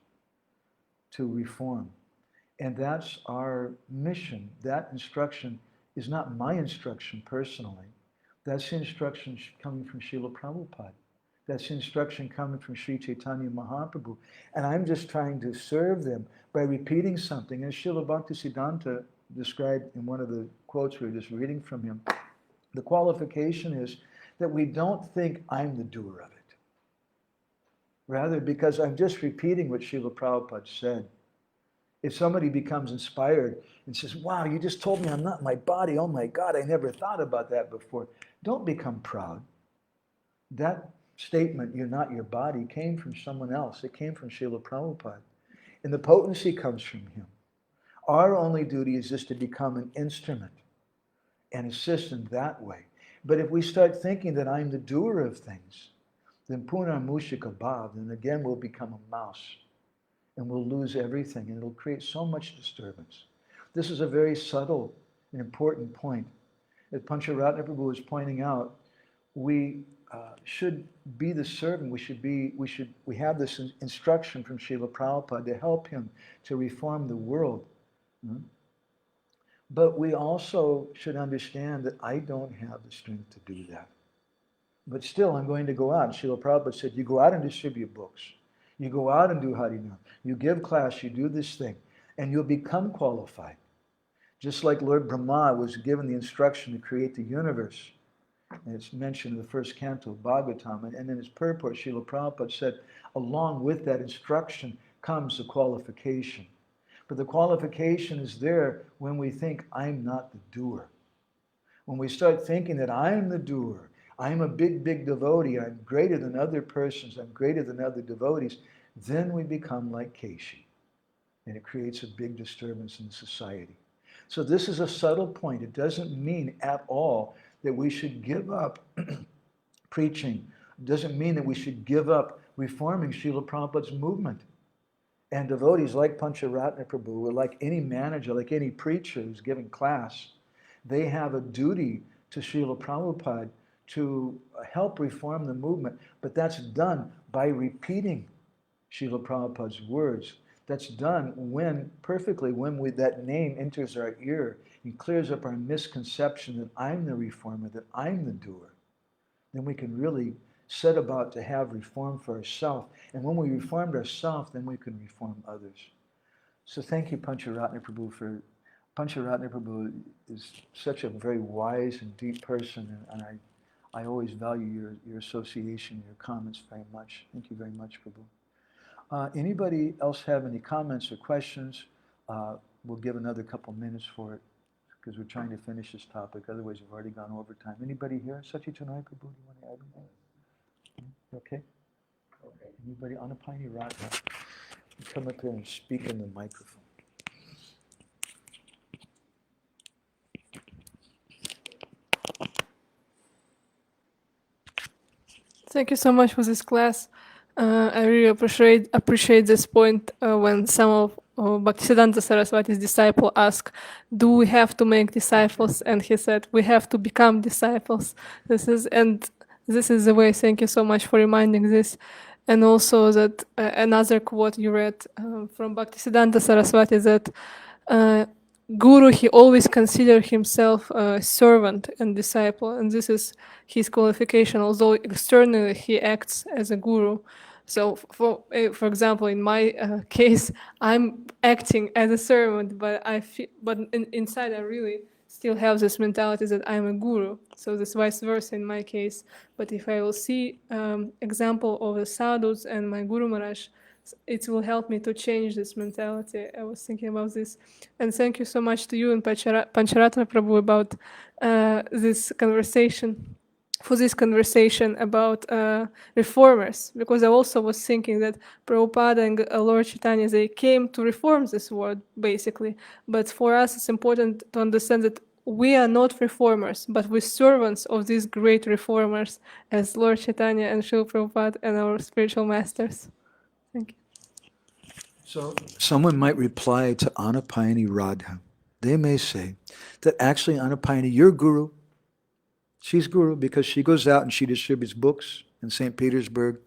to reform. And that's our mission. That instruction is not my instruction personally. That's the instruction coming from Srila Prabhupada. That's the instruction coming from Sri Chaitanya Mahaprabhu. And I'm just trying to serve them by repeating something. As Srila Bhaktisiddhanta described in one of the quotes we were just reading from him, the qualification is that we don't think I'm the doer of it. Rather, because I'm just repeating what Srila Prabhupada said. If somebody becomes inspired and says, wow, you just told me I'm not my body. Oh my God, I never thought about that before. Don't become proud. That statement, you're not your body, came from someone else. It came from Srila Prabhupada. And the potency comes from him. Our only duty is just to become an instrument and assist in that way. But if we start thinking that I'm the doer of things, then punar mushika bhav, then again we'll become a mouse. And we'll lose everything, and it'll create so much disturbance. This is a very subtle and important point. As Pancharatna Prabhu was pointing out, we should be the servant. We have this instruction from Srila Prabhupada to help him to reform the world. But we also should understand that I don't have the strength to do that. But still, I'm going to go out. Srila Prabhupada said, you go out and distribute books. You go out and do Harinam. You give class, you do this thing, and you'll become qualified. Just like Lord Brahma was given the instruction to create the universe. And it's mentioned in the first canto of Bhagavatam. And in his purport, Srila Prabhupada said, along with that instruction comes the qualification. But the qualification is there when we think, I'm not the doer. When we start thinking that I'm the doer, I'm a big, big devotee, I'm greater than other persons, I'm greater than other devotees, then we become like Kesi. And it creates a big disturbance in society. So this is a subtle point. It doesn't mean at all that we should give up preaching. It doesn't mean that we should give up reforming Srila Prabhupada's movement. And devotees like Pancharatna Prabhu, or like any manager, like any preacher who's giving class, they have a duty to Srila Prabhupada to help reform the movement, but that's done by repeating Srila Prabhupada's words. That's done when that name enters our ear and clears up our misconception that I'm the reformer, that I'm the doer. Then we can really set about to have reform for ourselves. And when we reformed ourselves, then we can reform others. So thank you, Pancharatna Prabhu, Pancharatna Prabhu is such a very wise and deep person, and I always value your association, your comments very much. Thank you very much, Prabhu. Anybody else have any comments or questions? We'll give another couple minutes for it, because we're trying to finish this topic. Otherwise, we've already gone over time. Anybody here? Sachitanaya Prabhu, do you want to add anything? Okay? Okay. Anybody? Anapani Radha? Come up here and speak in the microphone. Thank you so much for this class. I really appreciate this point when some of Bhaktisiddhanta Saraswati's disciple asked, do we have to make disciples? And he said, we have to become disciples. This is the way. Thank you so much for reminding this. And also that another quote you read from Bhaktisiddhanta Saraswati, that Guru, he always considered himself a servant and disciple, and this is his qualification, although externally he acts as a guru. So, for example, in my case, I'm acting as a servant, but inside I really still have this mentality that I'm a guru. So this vice versa in my case. But if I will see example of the sadhus and my Guru Maharaj, it will help me to change this mentality. I was thinking about this. And thank you so much to you and Pancharatna Prabhu about this conversation about reformers, because I also was thinking that Prabhupada and Lord Chaitanya, they came to reform this world, basically. But for us, it's important to understand that we are not reformers, but we're servants of these great reformers as Lord Chaitanya and Srila Prabhupada and our spiritual masters. Thank you. So someone might reply to Anapayani Radha. They may say that actually Anapayani, you're guru. She's guru because she goes out and she distributes books in St. Petersburg.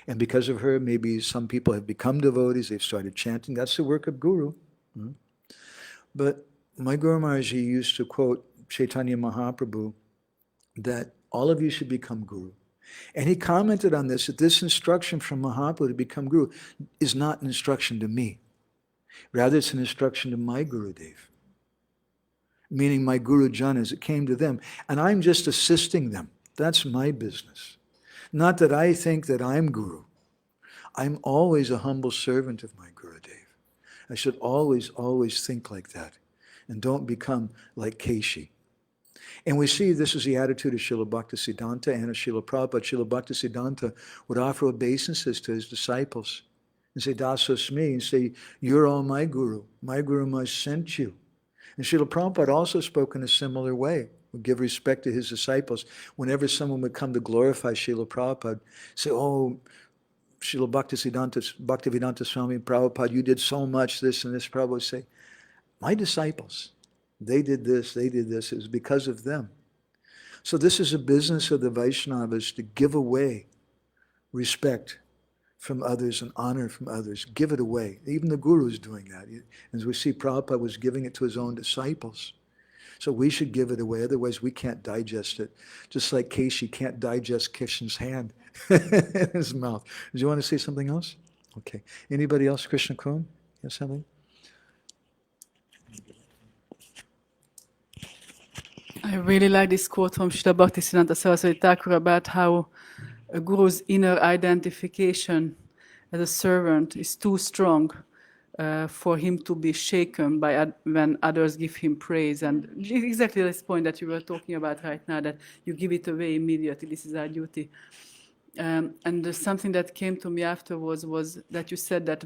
And because of her, maybe some people have become devotees. They've started chanting. That's the work of guru. But my Guru Maharaj used to quote Chaitanya Mahaprabhu that all of you should become guru. And he commented on this, that this instruction from Mahaprabhu to become guru is not an instruction to me. Rather, it's an instruction to my Gurudev, meaning my Guru Janas. It came to them. And I'm just assisting them. That's my business. Not that I think that I'm Guru. I'm always a humble servant of my Gurudev. I should always, always think like that and don't become like Kesi. And we see this is the attitude of Srila Bhaktisiddhanta and of Srila Prabhupada. Srila Bhaktisiddhanta would offer obeisances to his disciples and say, Dasosmi, and say, you're all my Guru. My Guru must sent you. And Srila Prabhupada also spoke in a similar way, would give respect to his disciples. Whenever someone would come to glorify Srila Prabhupada, say, oh, Srila Bhaktivedanta Swami Prabhupada, you did so much this and this. Prabhupada would say, my disciples, they did this, it was because of them. So this is a business of the Vaishnavas to give away respect from others and honor from others. Give it away. Even the Guru is doing that. As we see, Prabhupada was giving it to his own disciples. So we should give it away, otherwise we can't digest it. Just like Kesi can't digest Krishna's hand in his mouth. Do you want to say something else? Okay. Anybody else? Krishna Kun? You have something? I really like this quote from Srila Bhaktisiddhanta Saraswati Thakur about how a guru's inner identification as a servant is too strong for him to be shaken by when others give him praise. And exactly this point that you were talking about right now, that you give it away immediately, this is our duty. And something that came to me afterwards was that you said that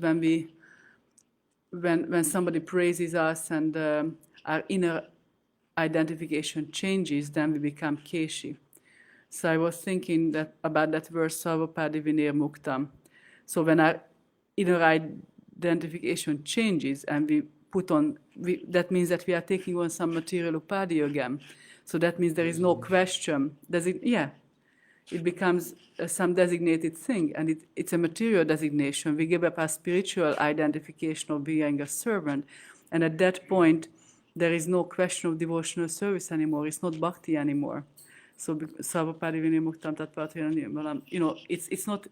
when somebody praises us and our inner identification changes, then we become Kesi. So I was thinking about that verse, Sarvapadi Vinir Muktam. So when our inner identification changes and we put on, that means that we are taking on some material upadi again. So that means there is no question. It becomes some designated thing, and it's a material designation. We give up our spiritual identification of being a servant, and at that point, there is no question of devotional service anymore. It's not bhakti anymore. So, it's not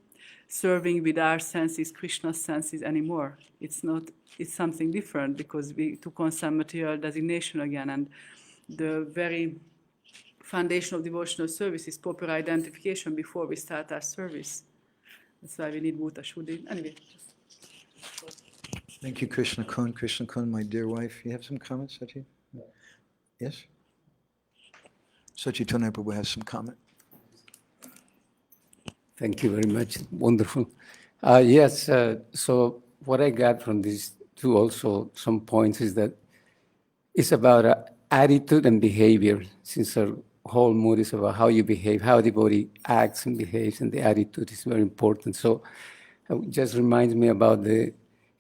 serving with our senses, Krishna's senses anymore. It's something different because we took on some material designation again, and the very foundation of devotional service is proper identification before we start our service. That's why we need Bhuta Shuddhi. Anyway, Thank you, Krishna Kun. Krishna Kun, my dear wife. You have some comments, Sachi? Yes? Sachitananda Prabhu has some comment. Thank you very much. Wonderful. Yes, so what I got from these two also, some points, is that it's about attitude and behavior, since our whole mood is about how you behave, how the body acts and behaves, and the attitude is very important. So it just reminds me about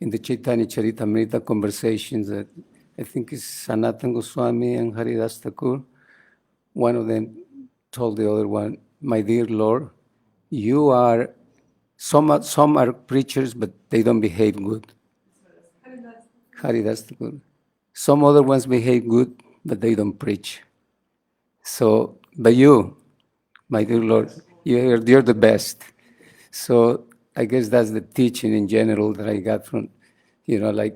in the Chaitanya Charitamrita conversations that I think is Sanatana Goswami and Haridas Thakur. One of them told the other one, my dear Lord, you are, some are preachers, but they don't behave good. Haridas Thakur. Some other ones behave good, but they don't preach. So, but you, my dear Lord, you're the best. So I guess that's the teaching in general that I got from, like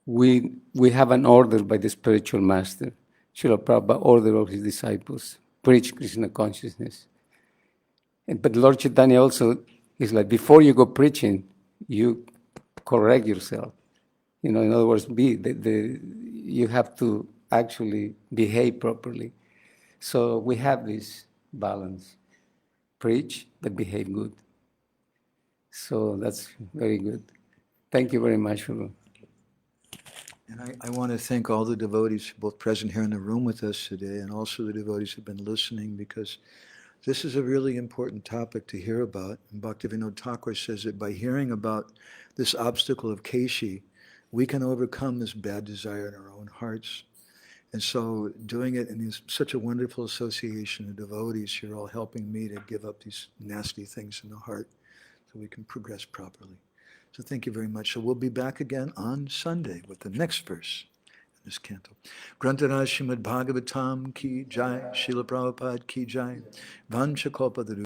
we have an order by the spiritual master. Srila Prabhupada order of his disciples, preach Krishna consciousness. But Lord Chaitanya also is like, before you go preaching, you correct yourself. In other words, you have to actually behave properly. So we have this balance. Preach, but behave good. So that's very good. Thank you very much for. And I want to thank all the devotees both present here in the room with us today and also the devotees who have been listening, because this is a really important topic to hear about. And Bhaktivinoda Thakur says that by hearing about this obstacle of Kesi, we can overcome this bad desire in our own hearts. And so doing it in such a wonderful association of devotees, you're all helping me to give up these nasty things in the heart so we can progress properly. So thank you very much. So we'll be back again on Sunday with the next verse in this canto. Grantaraj Srimad Bhagavatam ki jai, Srila Prabhupada ki jai, Vanchakalpadru.